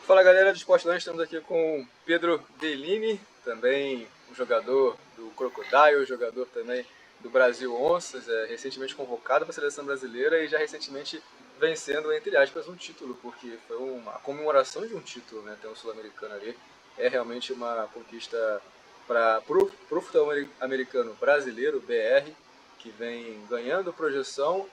Fala galera do Sportland, estamos aqui com Pedro Bellini, também um jogador do Crocodile, jogador também do Brasil Onças, recentemente convocado para a seleção brasileira e já recentemente vencendo, entre aspas, um título, porque foi uma comemoração de um título, né? Tem um sul-americano ali. É realmente uma conquista para o futebol americano brasileiro, BR, que vem ganhando projeção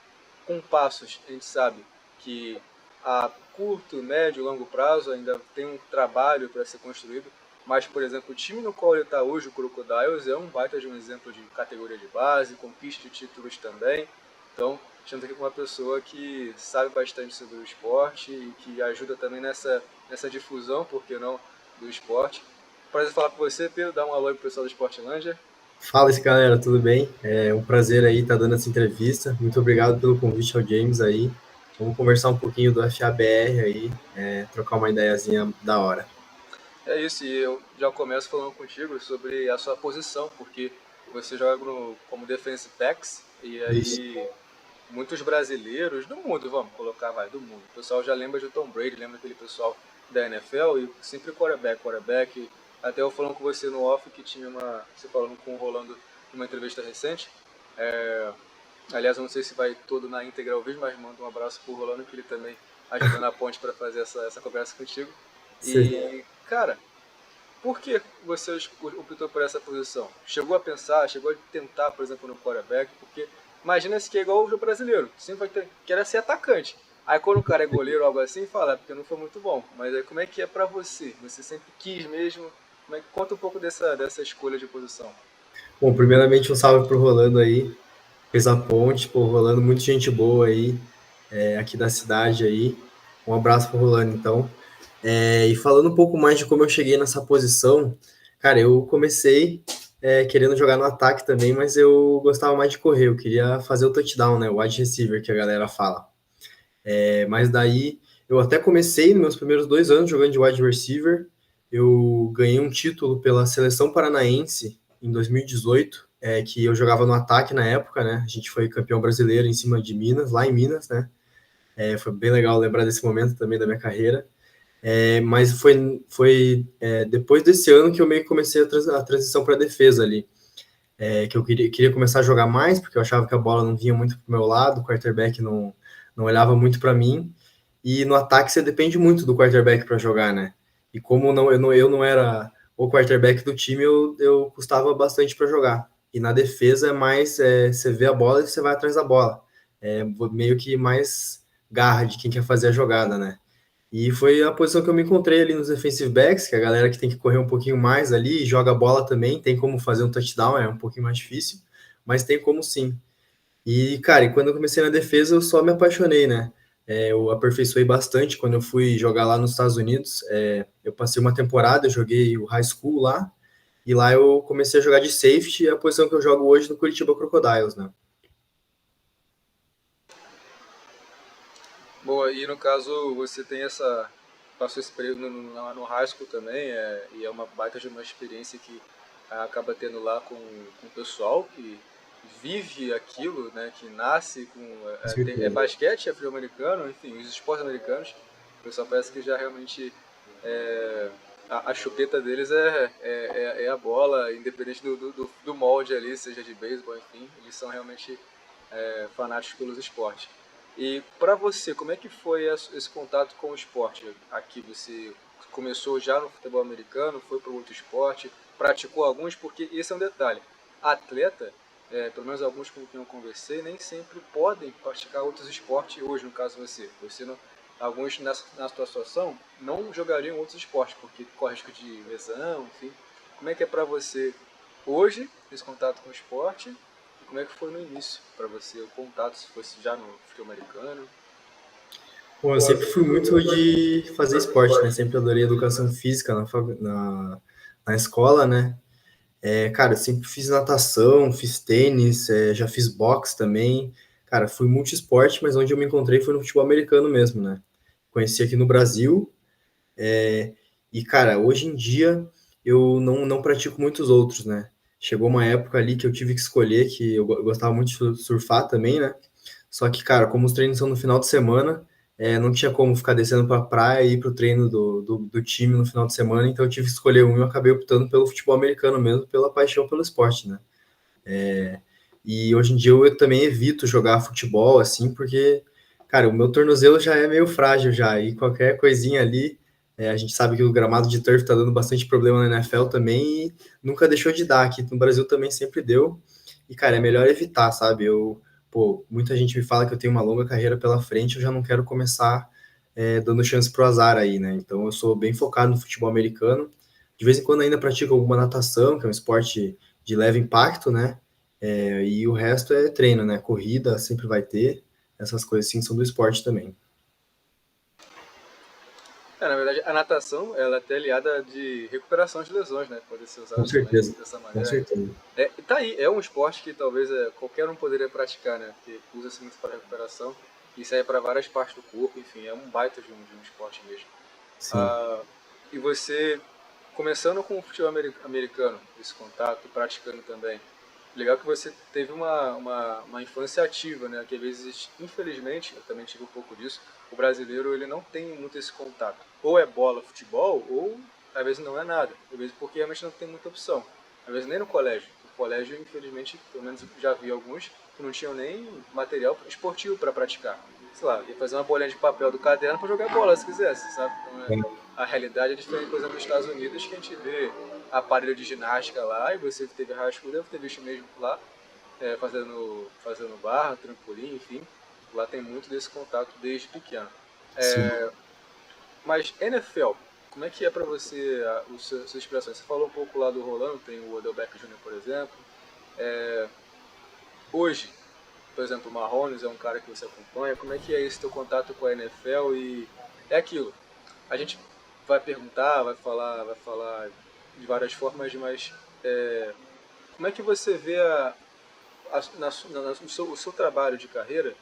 com passos, a gente sabe que a curto, médio e longo prazo ainda tem um trabalho para ser construído, mas, por exemplo, o time no qual ele está hoje, o Crocodiles, é um baita de um exemplo de categoria de base, conquista de títulos também. Então, estamos aqui com uma pessoa que sabe bastante sobre o esporte e que ajuda também nessa difusão, por que não, do esporte. Prazer falar com você, Pedro. Dá um alô aí pro pessoal do Sportlândia. Fala, galera, tudo bem? É um prazer aí estar dando essa entrevista. Muito obrigado pelo convite ao James aí. Vamos conversar um pouquinho do FABR aí, trocar uma ideiazinha da hora. É isso, e eu já começo falando contigo sobre a sua posição, porque você joga como defensive backs, e Isso. aí muitos brasileiros do mundo, vamos colocar, vai, do mundo. O pessoal já lembra de Tom Brady, lembra aquele pessoal da NFL, e sempre quarterback. Até eu falando com você no off, que tinha você falando com o Rolando numa entrevista recente, é, aliás, eu não sei se vai todo na íntegra ao vídeo, mas manda um abraço pro Rolando, que ele também ajuda na ponte para fazer essa conversa contigo. E, cara, por que você optou por essa posição? Chegou a pensar, chegou a tentar, por exemplo, no quarterback? Porque imagina se que é igual o jogo brasileiro, sempre vai ter, quer ser atacante. Aí quando o cara é goleiro ou algo assim, fala, porque não foi muito bom. Mas aí como é que é pra você? Você sempre quis mesmo? Conta um pouco dessa escolha de posição. Bom, primeiramente um salve pro Rolando aí, fez a ponte, pô, Rolando, muita gente boa aí, aqui da cidade aí. Um abraço pro Rolando, então. E falando um pouco mais de como eu cheguei nessa posição, cara, eu comecei querendo jogar no ataque também, mas eu gostava mais de correr, eu queria fazer o touchdown, né, o wide receiver que a galera fala. Mas daí eu até comecei nos meus primeiros 2 anos jogando de wide receiver, eu ganhei um título pela seleção paranaense em 2018, que eu jogava no ataque na época, né, a gente foi campeão brasileiro em cima de Minas, lá em Minas, né, foi bem legal lembrar desse momento também da minha carreira. Mas foi depois desse ano que eu meio que comecei a transição para a defesa ali. Que eu queria começar a jogar mais, porque eu achava que a bola não vinha muito para o meu lado, o quarterback não olhava muito para mim. E no ataque você depende muito do quarterback para jogar, né? E como eu não era o quarterback do time, eu custava bastante para jogar. E na defesa é mais você vê a bola e você vai atrás da bola. Meio que mais garra de quem quer fazer a jogada, né? E foi a posição que eu me encontrei ali nos defensive backs, que é a galera que tem que correr um pouquinho mais ali, joga a bola também, tem como fazer um touchdown, é um pouquinho mais difícil, mas tem como sim. E, cara, e quando eu comecei na defesa, eu só me apaixonei, né? Eu aperfeiçoei bastante quando eu fui jogar lá nos Estados Unidos. Eu passei uma temporada, eu joguei o high school lá, e lá eu comecei a jogar de safety, a posição que eu jogo hoje no Curitiba Crocodiles, né? Boa, e no caso você tem passou esse período no high school também, e é uma baita de uma experiência que acaba tendo lá com o pessoal que vive aquilo, né, que nasce com, Com certeza. basquete, é futebol americano, enfim, os esportes americanos, o pessoal parece que já realmente é, a chupeta deles é a bola, independente do molde ali, seja de beisebol, enfim, eles são realmente fanáticos pelos esportes. E para você, como é que foi esse contato com o esporte? Aqui você começou já no futebol americano, foi para outro esporte, praticou alguns, porque esse é um detalhe. Atleta, pelo menos alguns com quem eu conversei, nem sempre podem praticar outros esportes hoje, no caso você. Você não, alguns na sua situação não jogariam outros esportes, porque corre risco de lesão, enfim. Como é que é para você hoje, esse contato com o esporte, como é que foi no início para você o contato, se fosse já no futebol americano? Bom, eu sempre fui muito de fazer esporte, né? Sempre adorei educação física na escola, né? Cara, eu sempre fiz natação, fiz tênis, já fiz boxe também. Cara, fui multiesporte, mas onde eu me encontrei foi no futebol americano mesmo, né? Conheci aqui no Brasil. E, cara, hoje em dia eu não pratico muitos outros, né? Chegou uma época ali que eu tive que escolher, que eu gostava muito de surfar também, né? Só que, cara, como os treinos são no final de semana, não tinha como ficar descendo para a praia e ir para o treino do time no final de semana, então eu tive que escolher um e eu acabei optando pelo futebol americano mesmo, pela paixão pelo esporte, né? E hoje em dia eu também evito jogar futebol, assim, porque, cara, o meu tornozelo já é meio frágil já, e qualquer coisinha ali, a gente sabe que o gramado de turf tá dando bastante problema na NFL também, e nunca deixou de dar, aqui no Brasil também sempre deu, e, cara, é melhor evitar, sabe? Muita gente me fala que eu tenho uma longa carreira pela frente, eu já não quero começar dando chance pro azar aí, né? Então eu sou bem focado no futebol americano, de vez em quando ainda pratico alguma natação, que é um esporte de leve impacto, né? E o resto é treino, né? Corrida sempre vai ter. Essas coisas sim são do esporte também. Na verdade, a natação ela é até aliada de recuperação de lesões, né? Pode ser Com usada também certeza. dessa Com maneira aí. certeza. Tá aí, é um esporte que talvez qualquer um poderia praticar, né? Porque usa-se muito para recuperação e serve para várias partes do corpo, enfim, é um baita de um esporte mesmo. Sim. Ah, e você, começando com o futebol americano, esse contato, praticando também, legal que você teve uma infância ativa, né? Que às vezes, infelizmente, eu também tive um pouco disso, o brasileiro ele não tem muito esse contato. Ou é bola, futebol, ou às vezes não é nada. Às vezes porque realmente não tem muita opção. Às vezes nem no colégio. No colégio, infelizmente, pelo menos eu já vi alguns que não tinham nem material esportivo para praticar. Sei lá, ia fazer uma bolinha de papel do caderno para jogar bola se quisesse, sabe? Então, a realidade é diferente, por exemplo, nos Estados Unidos, que a gente vê aparelho de ginástica lá, e você que teve high school deve ter visto mesmo lá, fazendo barra, trampolim, enfim. Lá tem muito desse contato desde pequeno. Sim. Mas NFL, como é que é para você suas expressões? Você falou um pouco lá do Rolando, tem o Odell Beckham Jr., por exemplo. Hoje, por exemplo, o Mahomes é um cara que você acompanha. Como é que é esse teu contato com a NFL? E é aquilo. A gente vai perguntar, vai falar de várias formas, mas como é que você vê o seu trabalho de carreira?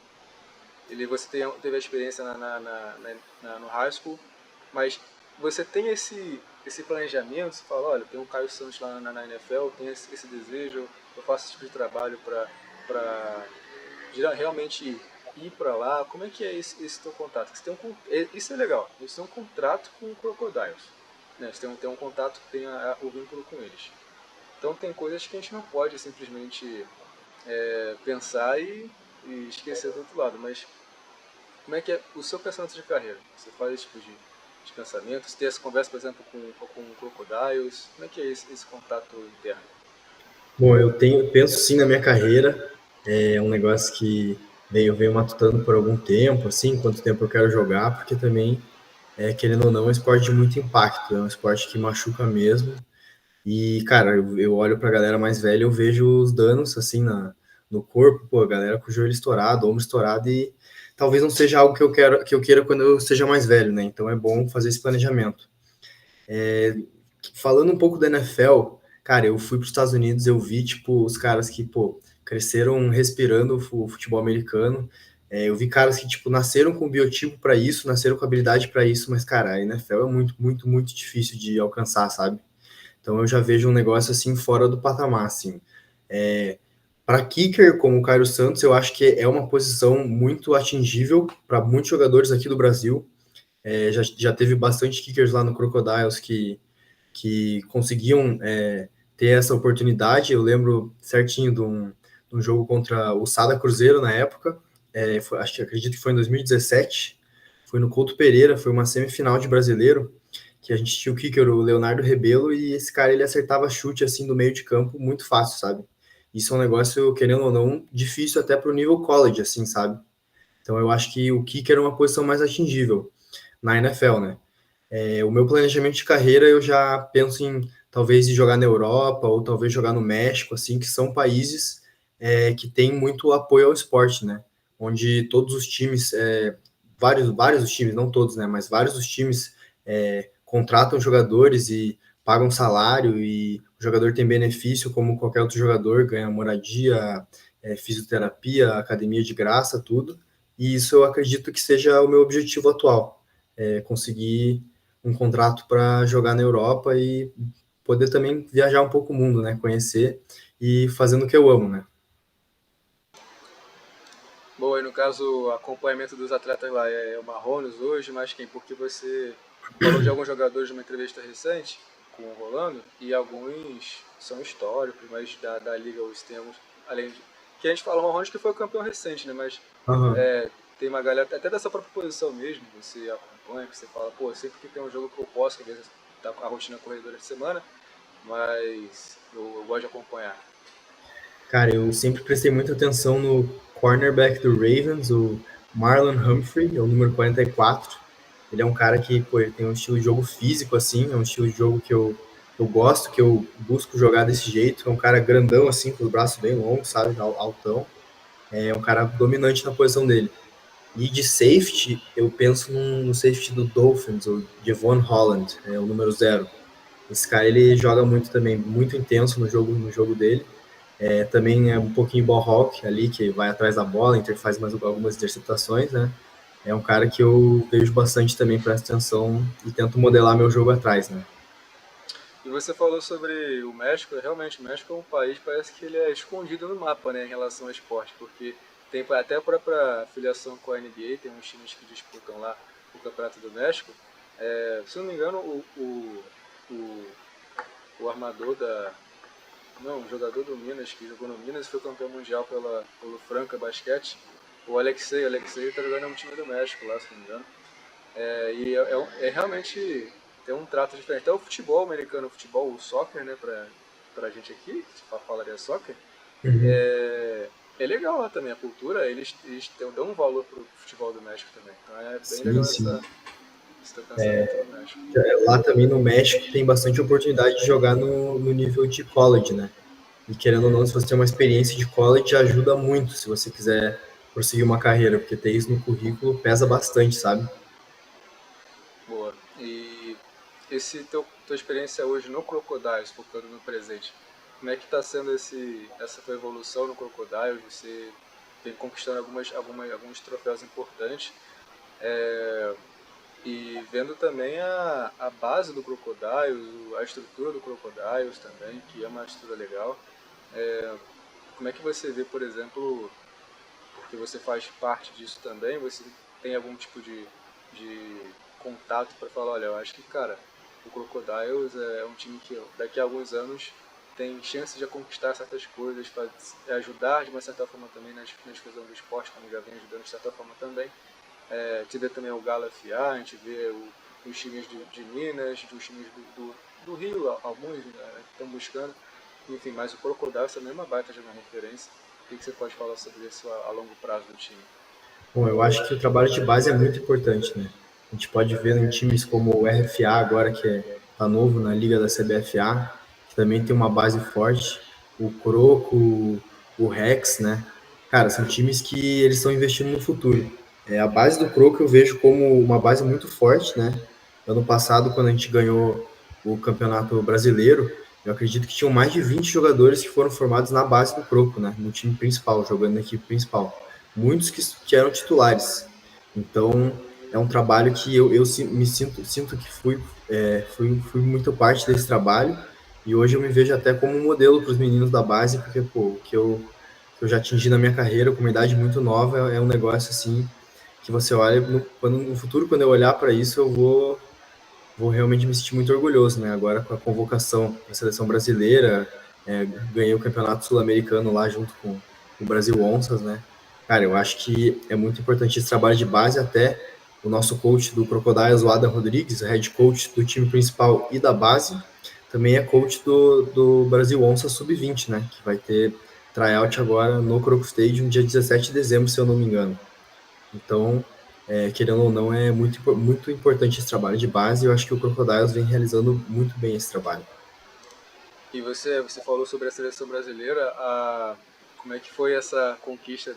Você teve a experiência no high school, mas você tem esse planejamento, você fala, olha, tem o Caio Santos lá na NFL, tem esse desejo, eu faço esse tipo de trabalho para realmente ir para lá. Como é que é esse teu contato? Você tem isso é legal, você tem um contrato com o Crocodiles, né? Você tem um contato, tem o vínculo com eles. Então tem coisas que a gente não pode simplesmente pensar e esquecer do outro lado, mas como é que é o seu pensamento de carreira? Você faz esse tipo de pensamento? Você tem essa conversa, por exemplo, com o Crocodiles? Como é que é esse contato interno? Bom, penso sim na minha carreira. É um negócio que eu venho matutando por algum tempo, assim, quanto tempo eu quero jogar, porque também, querendo ou não, é um esporte de muito impacto, é um esporte que machuca mesmo. E, cara, eu olho pra galera mais velha, eu vejo os danos, assim, no corpo, pô, a galera com o joelho estourado, ombro estourado, e talvez não seja algo que eu queira quando eu seja mais velho, né? Então é bom fazer esse planejamento. Falando um pouco da NFL, cara, eu fui para os Estados Unidos, eu vi, tipo, os caras que, pô, cresceram respirando o futebol americano. Eu vi caras que, tipo, nasceram com biotipo para isso, nasceram com habilidade para isso, mas, cara, a NFL é muito, muito, muito difícil de alcançar, sabe? Então eu já vejo um negócio assim fora do patamar, assim. Para kicker, como o Cairo Santos, eu acho que é uma posição muito atingível para muitos jogadores aqui do Brasil. Já teve bastante kickers lá no Crocodiles que conseguiam ter essa oportunidade. Eu lembro certinho de um jogo contra o Sada Cruzeiro na época. Acredito que foi em 2017. Foi no Couto Pereira, foi uma semifinal de brasileiro que a gente tinha o kicker, o Leonardo Rebelo, e esse cara ele acertava chute assim do meio de campo muito fácil, sabe? Isso é um negócio, querendo ou não, difícil até pro nível college, assim, sabe? Então eu acho que o kicker é uma posição mais atingível na NFL, né? O meu planejamento de carreira eu já penso em talvez ir jogar na Europa ou talvez jogar no México, assim, que são países que têm muito apoio ao esporte, né? Onde todos os times, vários dos times, não todos, né? Mas vários dos times contratam jogadores e pagam salário e o jogador tem benefício como qualquer outro jogador, ganha moradia, fisioterapia, academia de graça, tudo. E isso eu acredito que seja o meu objetivo atual, conseguir um contrato para jogar na Europa e poder também viajar um pouco o mundo, né? Conhecer e fazendo o que eu amo, né? Bom, e no caso, o acompanhamento dos atletas lá é o Marrones hoje, mas quem? Porque você falou de alguns jogadores numa entrevista recente com o Rolando, e alguns são históricos, mas da Liga hoje temos, além de... Que a gente fala o Marrones que foi o campeão recente, né? Mas Aham. tem uma galera, até dessa própria posição mesmo, você acompanha, que você fala, pô, sempre que tem um jogo que eu posso, que às vezes tá com a rotina corredora de semana, mas eu gosto de acompanhar. Cara, eu sempre prestei muita atenção no cornerback do Ravens, o Marlon Humphrey, é o número 44. Ele é um cara que, pô, ele tem um estilo de jogo físico, assim, é um estilo de jogo que eu gosto, que eu busco jogar desse jeito. É um cara grandão, assim, com os braços bem longos, sabe, altão. É um cara dominante na posição dele. E de safety, eu penso no safety do Dolphins, o Devon Holland, é o número 0. Esse cara, ele joga muito também, muito intenso no jogo dele. Também é um pouquinho ball hawk ali, que vai atrás da bola, faz mais algumas interceptações, né? É um cara que eu vejo bastante também, presto atenção e tento modelar meu jogo atrás, né? E você falou sobre o México, realmente o México é um país, parece que ele é escondido no mapa, né, em relação ao esporte, porque tem até a própria filiação com a NBA, tem uns times que disputam lá o Campeonato do México. Se não me engano, o, o armador da... Não, o jogador do Minas, que jogou no Minas e foi campeão mundial pelo Franca Basquete, o Alexei está jogando no time do México lá, se não me engano. E é realmente tem um trato diferente. Até o futebol americano, o futebol, o soccer, né, pra gente aqui, que falaria soccer, Uhum. é legal lá também. A cultura, eles dão um valor pro futebol do México também. Então é bem Sim, legal sim. esse teu pensamento no México. Lá também no México tem bastante oportunidade de jogar no nível de college, né? E querendo ou não, se você tem uma experiência de college, ajuda muito se você quiser prosseguir uma carreira, porque ter isso no currículo pesa bastante, sabe? Boa. E tua experiência hoje no Crocodiles, focando no presente, como é que está sendo essa tua evolução no Crocodiles? Você vem conquistando alguns troféus importantes. É, E vendo também a base do Crocodiles, a estrutura do Crocodiles também, que é uma estrutura legal. Como é que você vê, por exemplo, porque você faz parte disso também, você tem algum tipo de contato para falar, olha, eu acho que, cara, o Crocodiles é um time que daqui a alguns anos tem chance de conquistar certas coisas, para ajudar de uma certa forma também na difusão do esporte, como já vem ajudando de certa forma também. Te vê também o Galo FA, a gente vê os times de Minas, dos times do Rio, alguns que estão buscando. Enfim, mas o Crocodiles também é uma baita de uma referência. O que você pode falar sobre isso a longo prazo do time? Bom, eu acho que o trabalho de base é muito importante, né? A gente pode ver em times como o RFA agora, que tá novo na liga da CBFA, que também tem uma base forte, o Croco, o Rex, né? Cara, são times que eles estão investindo no futuro. A base do Croco eu vejo como uma base muito forte, né? Ano passado, quando a gente ganhou o Campeonato Brasileiro, eu acredito que tinham mais de 20 jogadores que foram formados na base do Croco, né? No time principal, jogando na equipe principal. Muitos que eram titulares. Então, é um trabalho que eu me sinto que fui muito parte desse trabalho e hoje eu me vejo até como um modelo para os meninos da base, porque pô, o que eu já atingi na minha carreira com uma idade muito nova é um negócio assim que você olha no futuro, quando eu olhar para isso, eu vou realmente me sentir muito orgulhoso, né? Agora com a convocação da seleção brasileira, ganhei o campeonato sul-americano lá junto com o Brasil Onças, né? Cara, eu acho que é muito importante esse trabalho de base, até o nosso coach do Crocodiles, o Adam Rodrigues, head coach do time principal e da base, também é coach do Brasil Onças Sub-20, né? Que vai ter tryout agora no Croco Stadium, dia 17 de dezembro, se eu não me engano. Então, querendo ou não, é muito importante esse trabalho de base e eu acho que o Crocodiles vem realizando muito bem esse trabalho. E você falou sobre a seleção brasileira, como é que foi essa conquista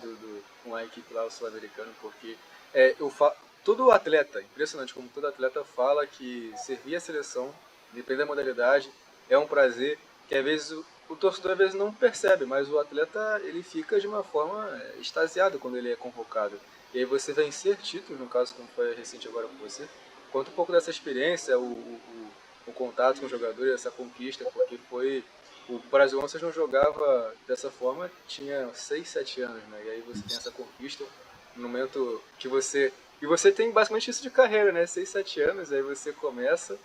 com a equipe lá, o sul-americano? Porque é, eu fa, todo atleta, impressionante como todo atleta fala que servir a seleção, depende da modalidade, é um prazer que às vezes o torcedor às vezes não percebe, mas o atleta ele fica de uma forma extasiado quando ele é convocado. E aí você vencer títulos, no caso como foi recente agora com você, conta um pouco dessa experiência, o contato com o jogador, essa conquista, porque foi o Brasil Onças não jogava dessa forma, tinha 6, 7 anos, né? E aí você tem essa conquista no momento que você... E você tem basicamente isso de carreira, né? 6, 7 anos, aí você começa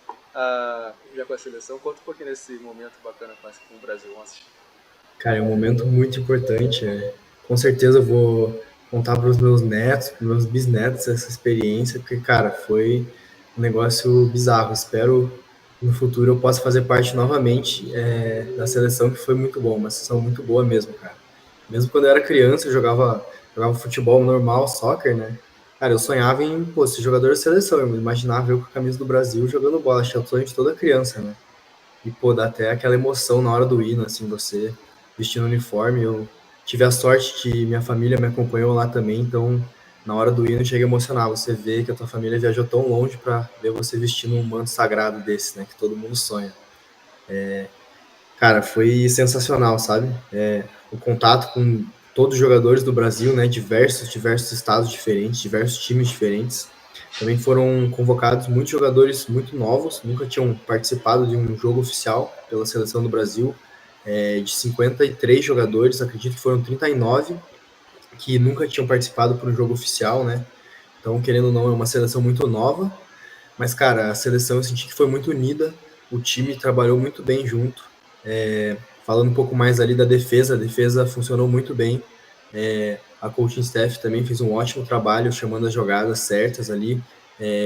já com a seleção. Conta um pouquinho desse momento bacana com o Brasil Onças. Cara, é um momento muito importante. Com certeza eu vou contar para os meus netos, para os meus bisnetos essa experiência, porque, cara, foi um negócio bizarro. Espero no futuro eu possa fazer parte novamente da seleção, que foi muito bom, uma seleção muito boa mesmo, cara. Mesmo quando eu era criança, jogava futebol normal, soccer, né? Cara, eu sonhava em, pô, ser jogador da seleção. Eu imaginava eu com a camisa do Brasil jogando bola. Acho que é o sonho de toda criança, né? E, pô, dá até aquela emoção na hora do hino, assim, você vestindo o uniforme. Eu tive a sorte que minha família me acompanhou lá também, então na hora do hino chega a emocionar. Você vê que a tua família viajou tão longe para ver você vestindo um manto sagrado desse, né, que todo mundo sonha. Cara, foi sensacional, sabe? O contato com todos os jogadores do Brasil, né, diversos estados diferentes, diversos times diferentes. Também foram convocados muitos jogadores muito novos, nunca tinham participado de um jogo oficial pela seleção do Brasil. De 53 jogadores, acredito que foram 39 que nunca tinham participado por um jogo oficial, né? Então, querendo ou não, é uma seleção muito nova, mas, cara, a seleção eu senti que foi muito unida, o time trabalhou muito bem junto. Falando um pouco mais ali da defesa, a defesa funcionou muito bem. A coaching staff também fez um ótimo trabalho chamando as jogadas certas ali,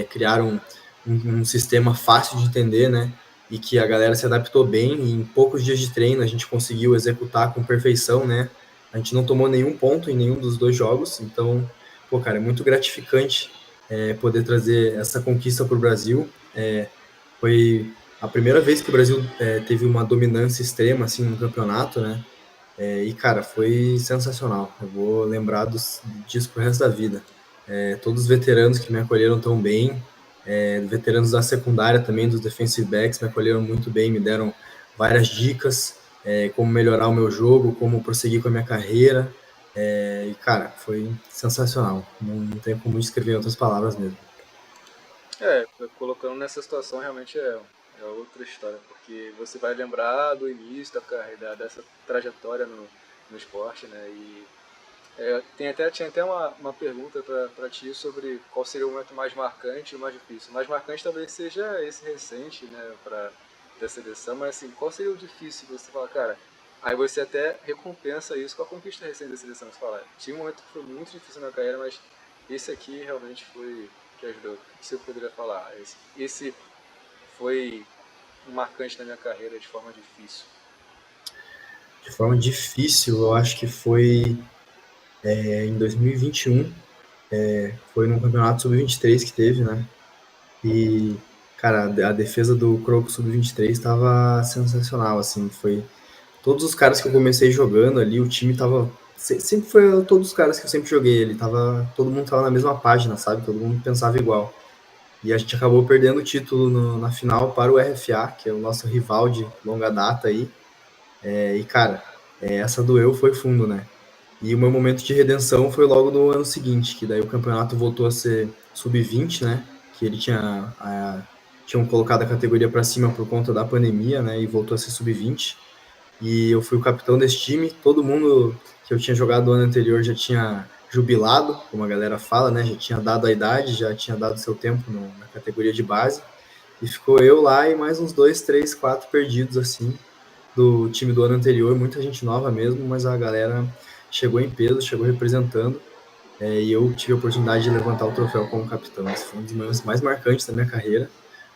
criaram um sistema fácil de entender, né? E que a galera se adaptou bem. E em poucos dias de treino a gente conseguiu executar com perfeição, né? A gente não tomou nenhum ponto em nenhum dos dois jogos, então, pô, cara, é muito gratificante poder trazer essa conquista para o Brasil. Foi a primeira vez que o Brasil teve uma dominância extrema assim no campeonato, né? E cara, foi sensacional. Eu vou lembrar disso pro resto da vida. Todos os veteranos que me acolheram tão bem, veteranos da secundária também, dos defensive backs, me acolheram muito bem, me deram várias dicas, como melhorar o meu jogo, como prosseguir com a minha carreira. E cara, foi sensacional. Não tem como descrever em outras palavras mesmo. Colocando nessa situação realmente é outra história, porque você vai lembrar do início da carreira, dessa trajetória no esporte, né? E tinha até uma pergunta para ti sobre qual seria o momento mais marcante e o mais difícil. O mais marcante talvez seja esse recente, né, da seleção, mas assim, qual seria o difícil? Você fala, cara, aí você até recompensa isso com a conquista recente da seleção. Você fala, tinha um momento que foi muito difícil na carreira, mas esse aqui realmente foi que ajudou. O que você poderia falar? Esse foi um marcante na minha carreira de forma difícil. De forma difícil, eu acho que foi em 2021, foi no campeonato sub-23 que teve, né? E, cara, a defesa do Croco sub-23 estava sensacional, assim, foi todos os caras que eu comecei jogando ali, o time tava sempre foi todos os caras que eu sempre joguei, todo mundo tava na mesma página, sabe? Todo mundo pensava igual. E a gente acabou perdendo o título na final para o RFA, que é o nosso rival de longa data aí. E, cara, essa doeu foi fundo, né? E o meu momento de redenção foi logo no ano seguinte, que daí o campeonato voltou a ser sub-20, né? Que ele tinham colocado a categoria para cima por conta da pandemia, né? E voltou a ser sub-20. E eu fui o capitão desse time. Todo mundo que eu tinha jogado no ano anterior já tinha jubilado, como a galera fala, né? Já tinha dado a idade, já tinha dado seu tempo na categoria de base. E ficou eu lá e mais uns dois, três, quatro perdidos, assim, do time do ano anterior, muita gente nova mesmo, mas a galera chegou em peso, chegou representando, e eu tive a oportunidade de levantar o troféu como capitão. Esse foi um dos momentos mais marcantes da minha carreira,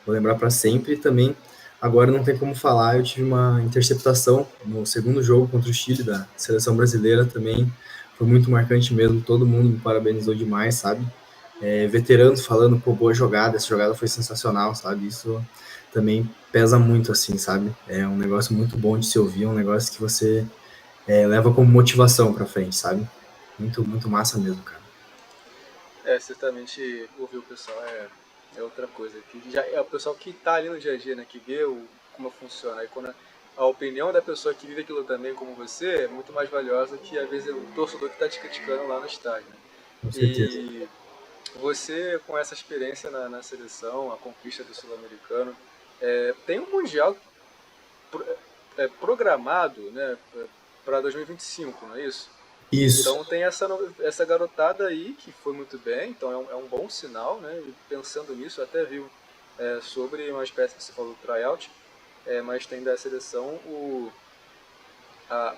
vou lembrar para sempre. E também, agora não tem como falar, eu tive uma interceptação no segundo jogo contra o Chile da seleção brasileira também, foi muito marcante mesmo, todo mundo me parabenizou demais, sabe? Veteranos falando, pô, boa jogada, essa jogada foi sensacional, sabe? Isso também pesa muito, assim, sabe? É um negócio muito bom de se ouvir, um negócio que você leva como motivação pra frente, sabe? Muito, muito massa mesmo, cara. Certamente ouvir o pessoal é outra coisa. Que já é o pessoal que está ali no dia a dia, né? Que vê como funciona. Aí quando a opinião da pessoa que vive aquilo também como você é muito mais valiosa que às vezes o torcedor que está te criticando lá no estádio, né? Com certeza. E você, com essa experiência na seleção, a conquista do Sul-Americano, tem um Mundial programado, né, para 2025, não é isso? Isso. Então tem essa garotada aí que foi muito bem, então é um bom sinal, né? E pensando nisso, eu até vi sobre uma espécie que você falou do tryout, mas tem da seleção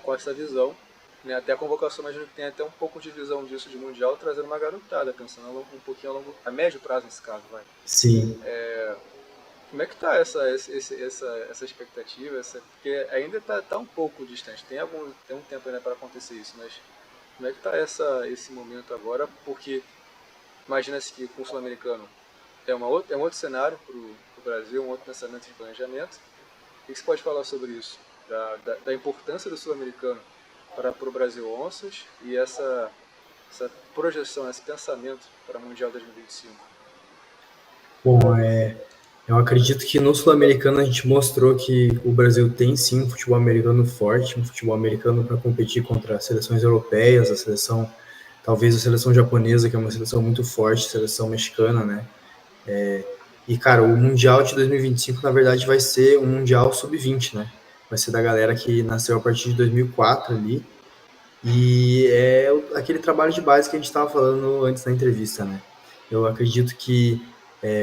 com essa visão, né? Até a convocação, imagino que tem até um pouco de visão disso de mundial, trazendo uma garotada, pensando um pouquinho a médio prazo nesse caso, vai. Sim. Como é que tá essa expectativa? Porque ainda tá um pouco distante. Tem um tempo ainda para acontecer isso, mas como é que tá esse momento agora? Porque imagina-se que com o Sul-Americano é um outro cenário para o Brasil, um outro pensamento de planejamento. O que você pode falar sobre isso? Da importância do Sul-Americano para o Brasil Onças e essa projeção, esse pensamento para o Mundial 2025? Bom, eu acredito que no Sul-Americano a gente mostrou que o Brasil tem sim um futebol americano forte, um futebol americano para competir contra as seleções europeias, talvez a seleção japonesa, que é uma seleção muito forte, a seleção mexicana, né? E, cara, o Mundial de 2025, na verdade, vai ser um Mundial sub-20, né? Vai ser da galera que nasceu a partir de 2004 ali. E é aquele trabalho de base que a gente estava falando antes da entrevista, né? Eu acredito que,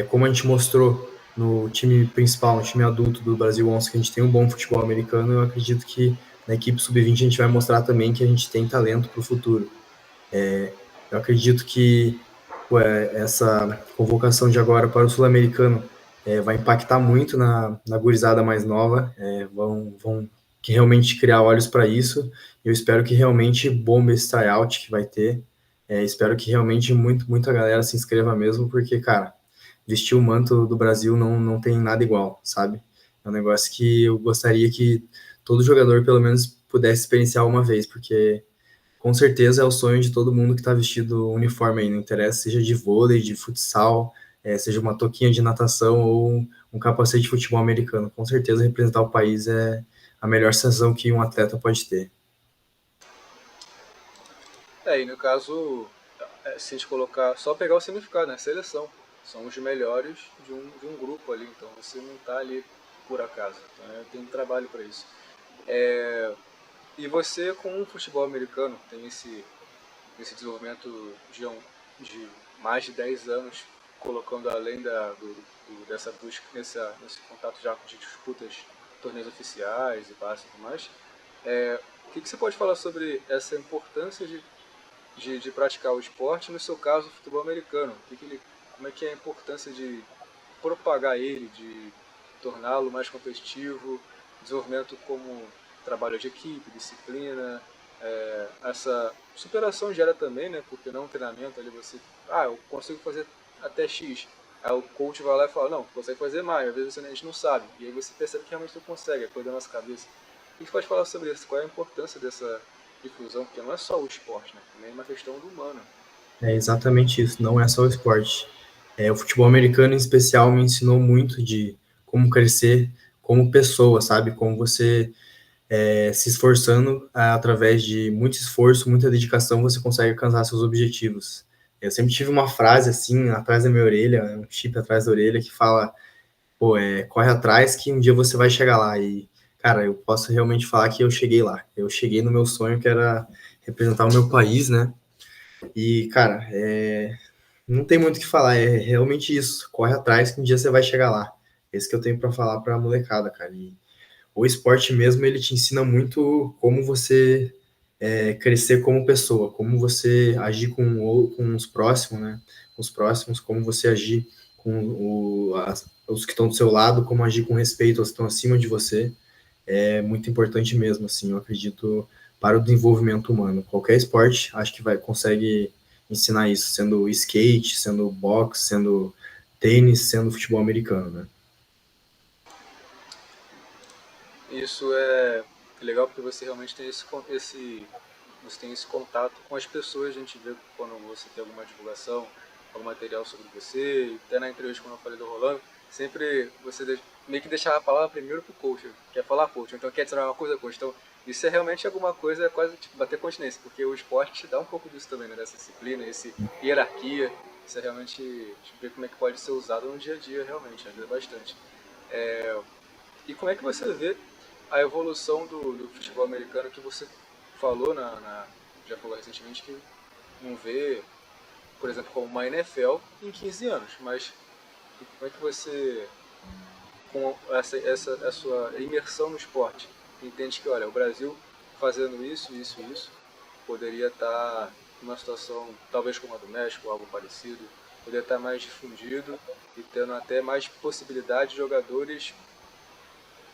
como a gente mostrou no time principal, no time adulto do Brasil 11, que a gente tem um bom futebol americano, eu acredito que na equipe sub-20 a gente vai mostrar também que a gente tem talento para o futuro. Eu acredito que essa convocação de agora para o Sul-Americano vai impactar muito na gurizada mais nova, vão que realmente criar olhos para isso. Eu espero que realmente bombe esse tryout que vai ter. Espero que realmente muita galera se inscreva mesmo, porque, cara, vestir o manto do Brasil não tem nada igual, sabe? É um negócio que eu gostaria que todo jogador, pelo menos, pudesse experienciar uma vez, porque com certeza é o sonho de todo mundo que está vestido uniforme aí, não interessa, seja de vôlei, de futsal, seja uma touquinha de natação ou um capacete de futebol americano. Com certeza representar o país é a melhor sensação que um atleta pode ter. E no caso, se a gente colocar, só pegar o significado, né? Seleção. São os melhores de um grupo ali, então você não está ali por acaso. Então, tem um trabalho para isso. E você, com o futebol americano, tem esse desenvolvimento de mais de 10 anos, colocando além dessa busca, nesse contato já de disputas, torneios oficiais e passes e tudo mais. O que você pode falar sobre essa importância de praticar o esporte, no seu caso, o futebol americano? Como é que é a importância de propagar ele, de torná-lo mais competitivo, desenvolvimento como trabalho de equipe, disciplina, essa superação gera também, né? Porque não um treinamento ali você, eu consigo fazer até X. Aí o coach vai lá e fala, não, consegue fazer mais, às vezes a gente não sabe. E aí você percebe que realmente tu consegue, é coisa da nossa cabeça. O que você pode falar sobre isso? Qual é a importância dessa difusão? Porque não é só o esporte, né? Também é uma questão do humano. É exatamente isso, não é só o esporte. O futebol americano, em especial, me ensinou muito de como crescer como pessoa, sabe? Como você se esforçando através de muito esforço, muita dedicação, você consegue alcançar seus objetivos. Eu sempre tive uma frase assim, atrás da minha orelha, um chip atrás da orelha, que fala, pô, corre atrás que um dia você vai chegar lá. E, cara, eu posso realmente falar que eu cheguei lá. Eu cheguei no meu sonho, que era representar o meu país, né? E, cara, não tem muito o que falar, é realmente isso. Corre atrás que um dia você vai chegar lá. Esse que eu tenho para falar pra molecada, cara. E o esporte mesmo, ele te ensina muito como você crescer como pessoa, como você agir com os próximos, né? Os próximos, como você agir com os que estão do seu lado, como agir com respeito aos que estão acima de você. É muito importante mesmo, assim, eu acredito, para o desenvolvimento humano. Qualquer esporte, acho que consegue ensinar isso, sendo skate, sendo boxe, sendo tênis, sendo futebol americano, né? Isso é legal porque você realmente tem você tem esse contato com as pessoas. A gente vê quando você tem alguma divulgação, algum material sobre você, e até na entrevista quando eu falei do Rolando, sempre meio que deixar a palavra primeiro pro coach. Quer falar, coach? Então quer tirar uma coisa, coach? Então isso é realmente alguma coisa, é quase tipo bater continência, porque o esporte te dá um pouco disso também, né? Dessa disciplina, essa hierarquia. Isso é realmente ver como é que pode ser usado no dia a dia, realmente, ajuda bastante. E como é que você vê a evolução do futebol americano que você falou, já falou recentemente que não vê, por exemplo, como uma NFL em 15 anos, mas como é que você, com a sua imersão no esporte, entende que, olha, o Brasil fazendo isso, isso e isso, poderia estar numa situação, talvez como a do México, algo parecido, poderia estar mais difundido e tendo até mais possibilidade de jogadores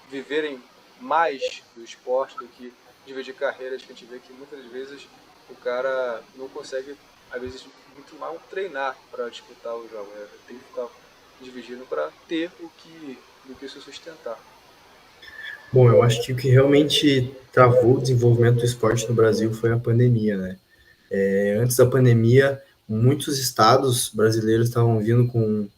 viverem mais do esporte do que dividir carreiras, que a gente vê que muitas vezes o cara não consegue, às vezes, muito mal treinar para disputar o jogo. Tem que ficar dividindo para ter do que se sustentar. Bom, eu acho que o que realmente travou o desenvolvimento do esporte no Brasil foi a pandemia, né? Antes da pandemia, muitos estados brasileiros estavam vindo com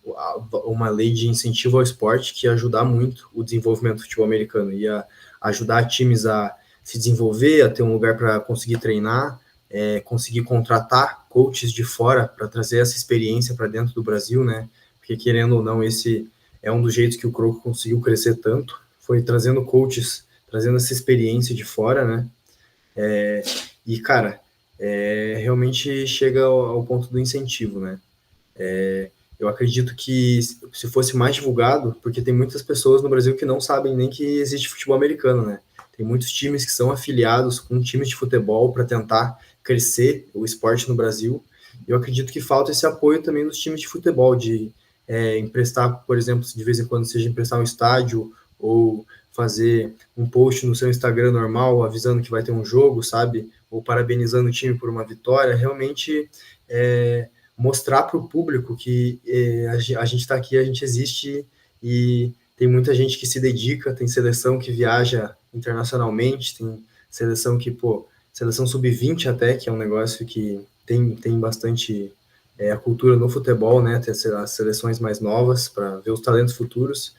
uma lei de incentivo ao esporte que ia ajudar muito o desenvolvimento do futebol americano, ia ajudar times a se desenvolver, a ter um lugar para conseguir treinar, conseguir contratar coaches de fora para trazer essa experiência para dentro do Brasil, né? Porque querendo ou não, esse é um dos jeitos que o Croco conseguiu crescer tanto, foi trazendo coaches, trazendo essa experiência de fora, né? E, cara, realmente chega ao ponto do incentivo, né? Eu acredito que se fosse mais divulgado, porque tem muitas pessoas no Brasil que não sabem nem que existe futebol americano, né? Tem muitos times que são afiliados com times de futebol para tentar crescer o esporte no Brasil. Eu acredito que falta esse apoio também dos times de futebol, de emprestar, por exemplo, de vez em quando seja emprestar um estádio ou fazer um post no seu Instagram normal avisando que vai ter um jogo, sabe? Ou parabenizando o time por uma vitória. Realmente mostrar para o público que a gente está aqui, a gente existe e tem muita gente que se dedica, tem seleção que viaja internacionalmente, tem seleção que, seleção sub-20 até, que é um negócio que tem bastante a cultura no futebol, né, tem as seleções mais novas para ver os talentos futuros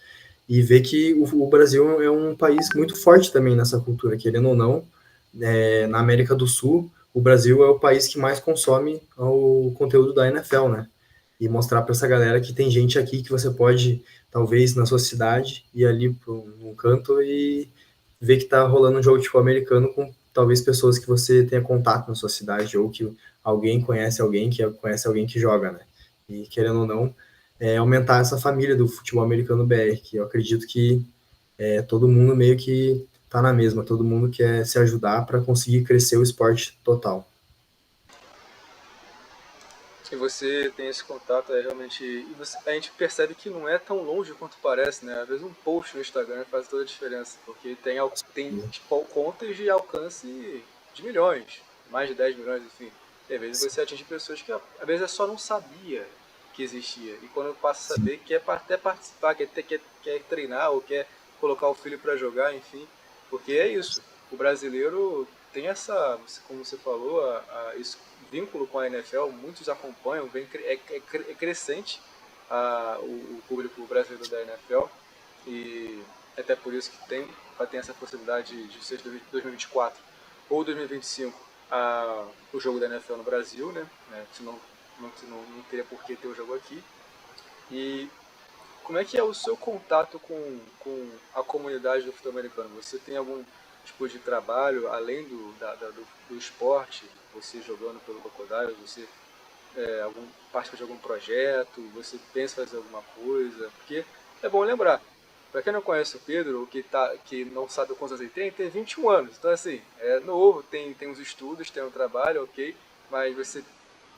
e ver que o Brasil é um país muito forte também nessa cultura, querendo ou não, na América do Sul, o Brasil é o país que mais consome o conteúdo da NFL, né? E mostrar para essa galera que tem gente aqui que você pode, talvez, na sua cidade, ir ali para um canto e ver que tá rolando um jogo de futebol americano com talvez pessoas que você tenha contato na sua cidade ou que alguém conhece alguém que joga, né? E querendo ou não, aumentar essa família do futebol americano BR, que eu acredito que todo mundo meio que tá na mesma, todo mundo quer se ajudar para conseguir crescer o esporte total. E você tem esse contato, realmente. A gente percebe que não é tão longe quanto parece, né? Às vezes um post no Instagram faz toda a diferença, porque tem tipo, contas de alcance de milhões, mais de 10 milhões, enfim. E às vezes você atinge pessoas que às vezes é só não sabia que existia. E quando passa a saber, quer até participar, quer treinar ou quer colocar o filho para jogar, enfim. Porque é isso. O brasileiro tem essa, como você falou, esse vínculo com a NFL, muitos acompanham, é crescente o público brasileiro da NFL e até por isso que tem essa possibilidade de ser 2024 ou 2025 o jogo da NFL no Brasil, né? Senão não teria por que ter o jogo aqui. E como é que é o seu contato com a comunidade do futebol americano? Você tem algum tipo de trabalho além do esporte? Você jogando pelo Crocodiles, você participa de algum projeto? Você pensa em fazer alguma coisa? Porque é bom lembrar, para quem não conhece o Pedro, ou que não sabe quantos anos ele tem 21 anos. Então, assim, é novo, tem uns estudos, tem um trabalho, ok, mas você,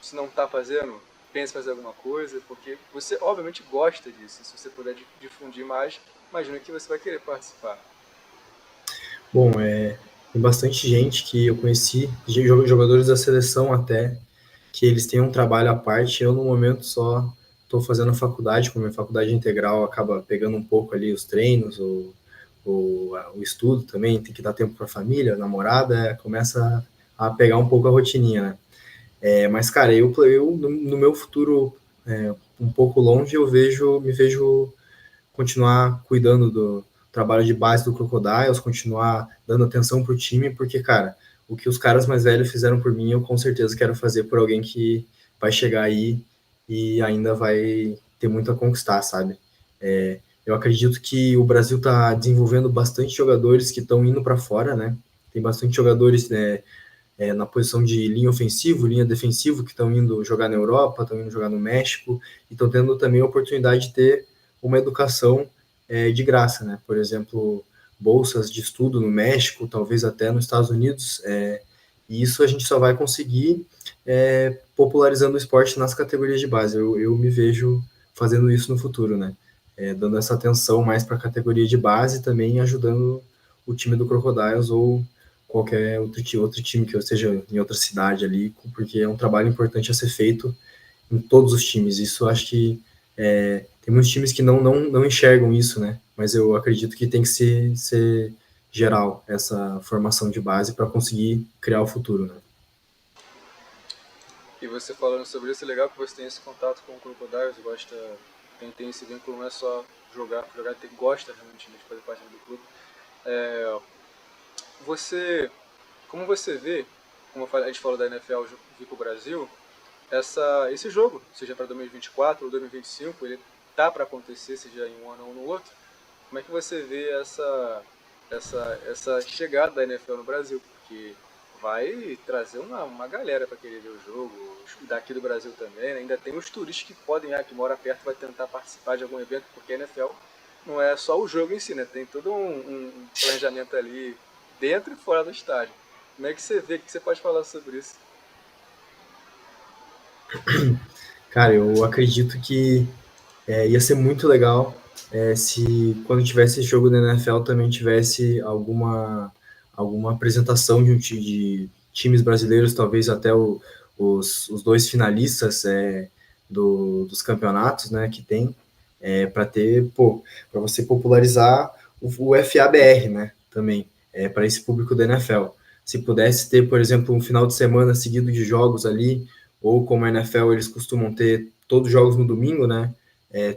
se não está fazendo, pensa em fazer alguma coisa, porque você obviamente gosta disso. Se você puder difundir mais, imagino que você vai querer participar. Bom, tem bastante gente que eu conheci, jogadores da seleção até, que eles têm um trabalho à parte. Eu, no momento, só estou fazendo faculdade, como minha faculdade integral acaba pegando um pouco ali os treinos, o estudo também, tem que dar tempo para a família, namorada, começa a pegar um pouco a rotininha, né? Mas, cara, eu no meu futuro um pouco longe, me vejo continuar cuidando do trabalho de base do Crocodiles, continuar dando atenção pro time, porque, cara, o que os caras mais velhos fizeram por mim, eu com certeza quero fazer por alguém que vai chegar aí e ainda vai ter muito a conquistar, sabe? Eu acredito que o Brasil está desenvolvendo bastante jogadores que estão indo para fora, né? Tem bastante jogadores, né, na posição de linha ofensivo, linha defensivo, que estão indo jogar na Europa, estão indo jogar no México, e estão tendo também a oportunidade de ter uma educação de graça, né? Por exemplo, bolsas de estudo no México, talvez até nos Estados Unidos, e isso a gente só vai conseguir popularizando o esporte nas categorias de base. Eu me vejo fazendo isso no futuro, né? Dando essa atenção mais para a categoria de base e também ajudando o time do Crocodiles ou qualquer outro time que eu esteja em outra cidade ali, porque é um trabalho importante a ser feito em todos os times. Isso acho que tem muitos times que não enxergam isso, né? Mas eu acredito que tem que ser geral essa formação de base para conseguir criar o futuro, né? E você falando sobre isso, é legal que você tem esse contato com o Crocodiles, tem esse vínculo, não é só jogar, gosta realmente de fazer parte do clube. Como você vê, a gente falou da NFL vir para o Brasil, esse jogo, seja para 2024 ou 2025, ele tá para acontecer, seja em um ano ou no outro. Como é que você vê essa chegada da NFL no Brasil? Porque vai trazer uma galera para querer ver o jogo, daqui do Brasil também, né? Ainda tem os turistas que podem, que moram perto, vai tentar participar de algum evento, porque a NFL não é só o jogo em si, né? Tem todo um planejamento ali dentro e fora do estádio. Como é que você vê? O que você pode falar sobre isso? Cara, eu acredito que ia ser muito legal se quando tivesse jogo da NFL também tivesse alguma apresentação de times brasileiros, talvez até os dois finalistas dos campeonatos, né, que tem, para para você popularizar o FABR, né, também, para esse público da NFL. Se pudesse ter, por exemplo, um final de semana seguido de jogos ali, ou como a NFL eles costumam ter todos os jogos no domingo, né,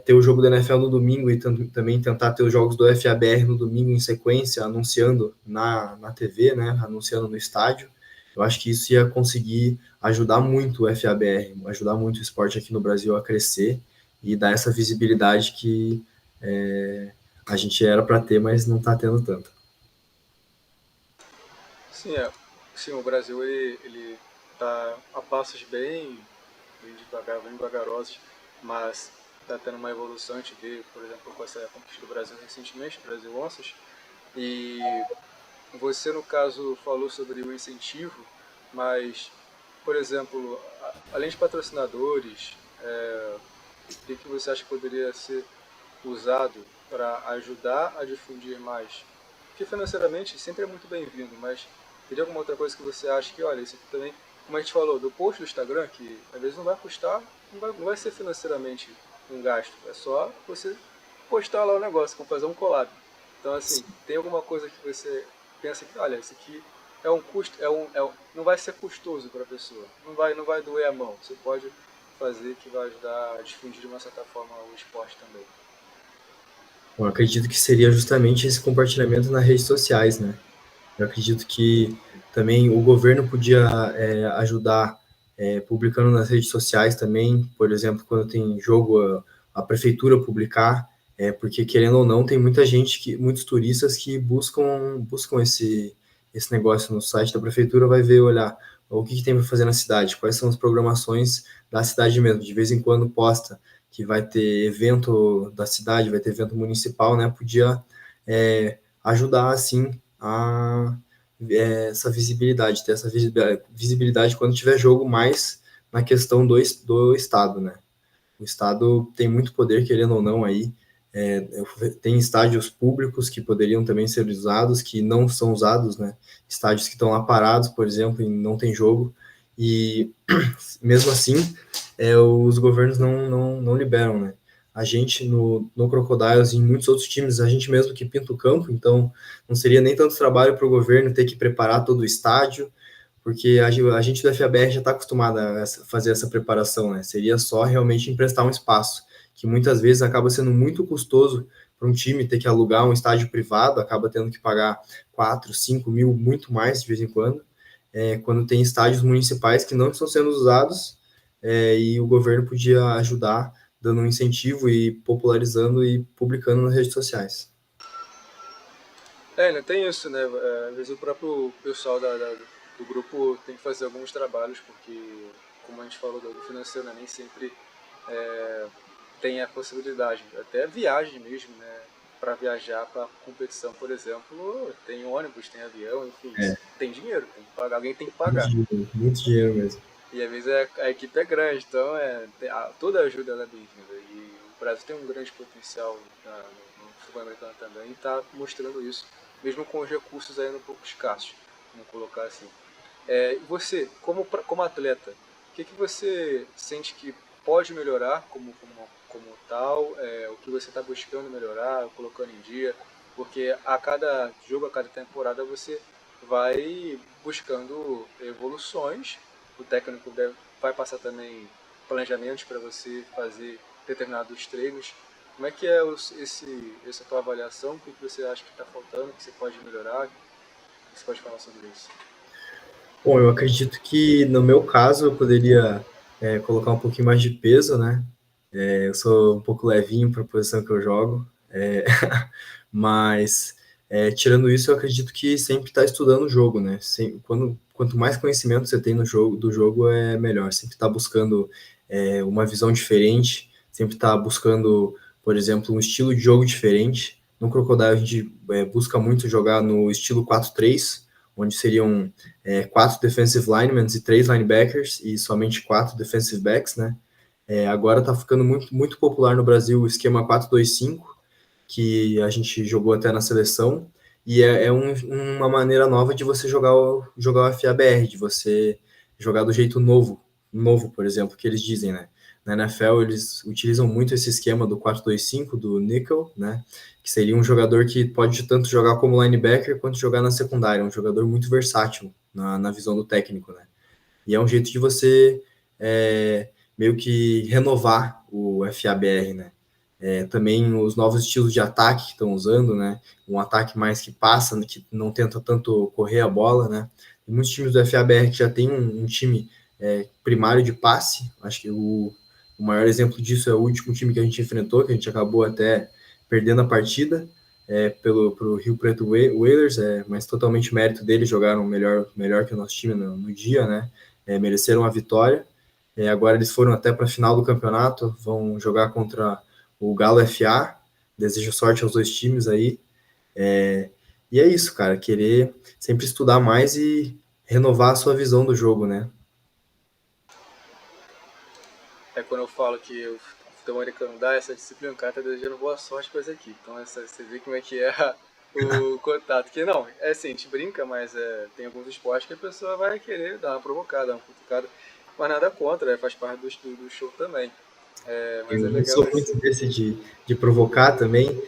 ter o jogo da NFL no domingo e também tentar ter os jogos do FABR no domingo em sequência, anunciando na TV, né, anunciando no estádio. Eu acho que isso ia conseguir ajudar muito o FABR, ajudar muito o esporte aqui no Brasil a crescer e dar essa visibilidade que a gente era para ter, mas não está tendo tanto. Sim, sim, o Brasil ele tá a passos bem devagarosos, mas está tendo uma evolução. A gente vê, por exemplo, com essa conquista do Brasil recentemente, o Brasil Onças, e você, no caso, falou sobre o incentivo, mas, por exemplo, além de patrocinadores, o que você acha que poderia ser usado para ajudar a difundir mais? Porque financeiramente sempre é muito bem-vindo, mas teria alguma outra coisa que você acha que, olha, isso aqui também, como a gente falou, do post do Instagram, que às vezes não vai custar, não vai ser financeiramente um gasto, é só você postar lá o negócio, como fazer um collab. Então, assim, tem alguma coisa que você pensa que, olha, isso aqui é um custo, não vai ser custoso para a pessoa, não vai doer a mão, você pode fazer que vai ajudar a difundir de uma certa forma o esporte também. Eu acredito que seria justamente esse compartilhamento nas redes sociais, né? Eu acredito que também o governo podia ajudar publicando nas redes sociais também, por exemplo, quando tem jogo, a prefeitura publicar, porque querendo ou não, tem muita gente, muitos turistas que buscam esse negócio no site da prefeitura, vai ver, olhar o que tem para fazer na cidade, quais são as programações da cidade mesmo. De vez em quando posta que vai ter evento da cidade, vai ter evento municipal, né? Podia ajudar, assim, essa visibilidade, ter essa visibilidade quando tiver jogo, mais na questão do Estado, né? O Estado tem muito poder, querendo ou não, aí. Tem estádios públicos que poderiam também ser usados, que não são usados, né? Estádios que estão lá parados, por exemplo, e não tem jogo. E mesmo assim, os governos não liberam, né? A gente no Crocodiles e em muitos outros times, a gente mesmo que pinta o campo, então não seria nem tanto trabalho para o governo ter que preparar todo o estádio, porque a gente do FABR já está acostumado a fazer essa preparação, né? Seria só realmente emprestar um espaço, que muitas vezes acaba sendo muito custoso para um time ter que alugar um estádio privado, acaba tendo que pagar 4, 5 mil, muito mais de vez em quando tem estádios municipais que não estão sendo usados, e o governo podia ajudar dando um incentivo e popularizando e publicando nas redes sociais. Ainda tem isso, né? Às vezes o próprio pessoal do grupo tem que fazer alguns trabalhos, porque, como a gente falou do financeiro, né, nem sempre é, tem a possibilidade. Até viagem mesmo, né? Para viajar para competição, por exemplo, tem ônibus, tem avião, enfim, É, tem dinheiro, tem que pagar, alguém tem que muito pagar. dinheiro, muito dinheiro mesmo. E às vezes a equipe é grande, então toda ajuda ela é bem-vinda. E o Brasil tem um grande potencial no futebol americano também e está mostrando isso, mesmo com os recursos ainda um pouco escassos, vamos colocar assim. E você, como atleta, o que você sente que pode melhorar como tal? O que você está buscando melhorar, colocando em dia? Porque a cada jogo, a cada temporada, você vai buscando evoluções. O técnico vai passar também planejamentos para você fazer determinados treinos. Como é que é essa tua avaliação? O que você acha que está faltando, que você pode melhorar? O que você pode falar sobre isso? Bom, eu acredito que no meu caso eu poderia colocar um pouquinho mais de peso, né? Eu sou um pouco levinho para a posição que eu jogo, mas tirando isso, eu acredito que sempre está estudando o jogo, né? Quanto mais conhecimento você tem no jogo, do jogo, é melhor. Sempre está buscando uma visão diferente, sempre está buscando, por exemplo, um estilo de jogo diferente. No Crocodile a gente busca muito jogar no estilo 4-3, onde seriam 4 defensive linemen e 3 linebackers e somente 4 defensive backs, né? Agora está ficando muito, muito popular no Brasil o esquema 4-2-5, que a gente jogou até na seleção, e uma maneira nova de você jogar o FABR, de você jogar do jeito novo, por exemplo, que eles dizem, né? Na NFL, eles utilizam muito esse esquema do 4-2-5, do nickel, né? Que seria um jogador que pode tanto jogar como linebacker quanto jogar na secundária, um jogador muito versátil na visão do técnico, né? E é um jeito de você meio que renovar o FABR, né? Também os novos estilos de ataque que estão usando, né? Um ataque mais que passa, que não tenta tanto correr a bola, né? Tem muitos times do FABR que já tem um time primário de passe. Acho que o maior exemplo disso é o último time que a gente enfrentou, que a gente acabou até perdendo a partida pro Rio Preto Whalers, mas totalmente mérito deles, jogaram melhor que o nosso time no dia, né? Mereceram a vitória. Agora eles foram até para a final do campeonato, vão jogar contra o Galo FA. Desejo sorte aos dois times aí. E é isso, cara, querer sempre estudar mais e renovar a sua visão do jogo, né? Quando eu falo que o futebol americano dá essa disciplina, o cara tá desejando boa sorte pra isso aqui. Então você vê como é que é o contato. Que não, assim, a gente brinca, mas tem alguns esportes que a pessoa vai querer dar uma provocada, uma cutucada. Mas nada contra, faz parte do show também. Mas é Eu legal sou muito desse de provocar também.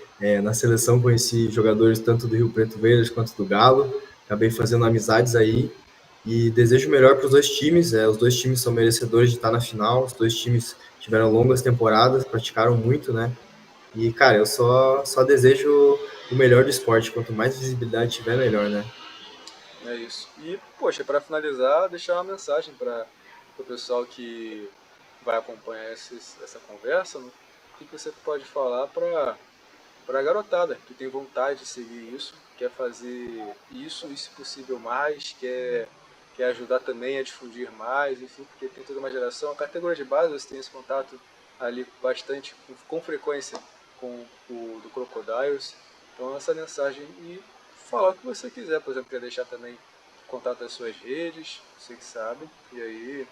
Na seleção conheci jogadores tanto do Rio Preto Velhas quanto do Galo. Acabei fazendo amizades aí. E desejo melhor para os dois times. Os dois times são merecedores de estar na final. Os dois times tiveram longas temporadas, praticaram muito, né? E, cara, eu só desejo o melhor do esporte. Quanto mais visibilidade tiver, melhor, né? É isso. E, poxa, para finalizar, deixar uma mensagem para o pessoal que vai acompanhar essa conversa, né? O que você pode falar para a garotada que tem vontade de seguir isso, quer fazer isso e, se possível, mais, quer ajudar também a difundir mais, enfim, porque tem toda uma geração. A categoria de base você tem esse contato ali bastante, com frequência, com o do Crocodiles. Então, essa mensagem e falar o que você quiser, por exemplo, quer deixar também contato das suas redes, você que sabe, e aí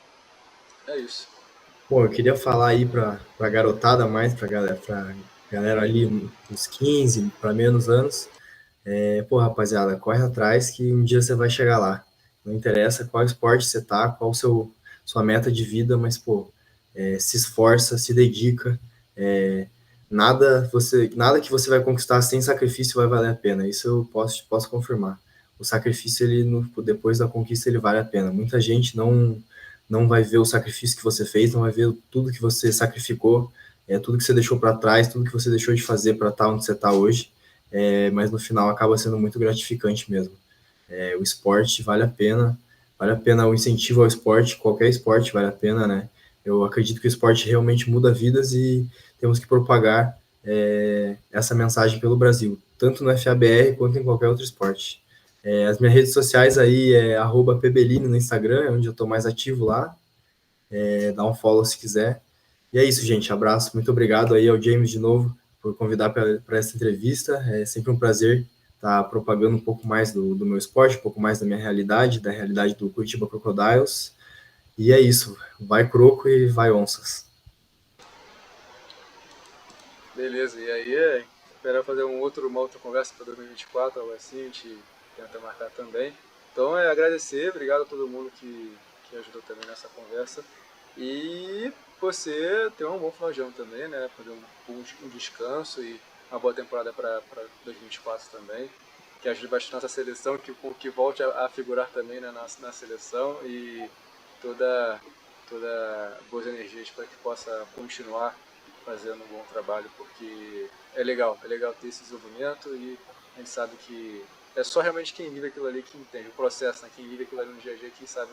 é isso. Bom, eu queria falar aí pra garotada mais, pra galera ali uns 15 para menos anos. Pô, rapaziada, corre atrás que um dia você vai chegar lá. Não interessa qual esporte você tá, qual sua meta de vida, mas, pô, se esforça, se dedica. É, nada que você vai conquistar sem sacrifício vai valer a pena. Isso eu posso confirmar. O sacrifício, depois da conquista, ele vale a pena. Muita gente não vai ver o sacrifício que você fez, não vai ver tudo que você sacrificou, tudo que você deixou para trás, tudo que você deixou de fazer para estar onde você está hoje. Mas no final acaba sendo muito gratificante mesmo. O esporte vale a pena o incentivo ao esporte, qualquer esporte vale a pena, né? Eu acredito que o esporte realmente muda vidas e temos que propagar essa mensagem pelo Brasil, tanto no FABR quanto em qualquer outro esporte. As minhas redes sociais aí é @pbelini no Instagram, é onde eu estou mais ativo lá. Dá um follow se quiser. E é isso, gente. Abraço. Muito obrigado aí ao James de novo por convidar para essa entrevista. É sempre um prazer estar propagando um pouco mais do meu esporte, um pouco mais da minha realidade, da realidade do Curitiba Crocodiles. E é isso. Vai Croco e vai Onças. Beleza, e aí esperar fazer uma outra conversa para 2024, algo assim, a gente tenta marcar também. Então agradecer, obrigado a todo mundo que ajudou também nessa conversa. E você ter um bom final de ano também, né? Fazer um descanso e uma boa temporada para 2024 também. Que ajude bastante nossa seleção, que volte a figurar também, né, na seleção e toda boas energias para que possa continuar fazendo um bom trabalho, porque é legal ter esse desenvolvimento e a gente sabe que é só realmente quem vive aquilo ali que entende o processo, né? Quem vive aquilo ali no dia a dia, que sabe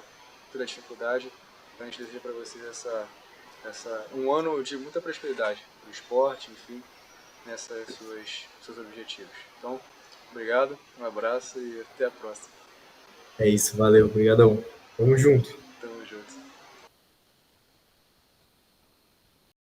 toda a dificuldade. Então a gente deseja para vocês um ano de muita prosperidade no esporte, enfim, nessas seus objetivos. Então, obrigado, um abraço e até a próxima. É isso. Valeu. Obrigadão. Tamo junto.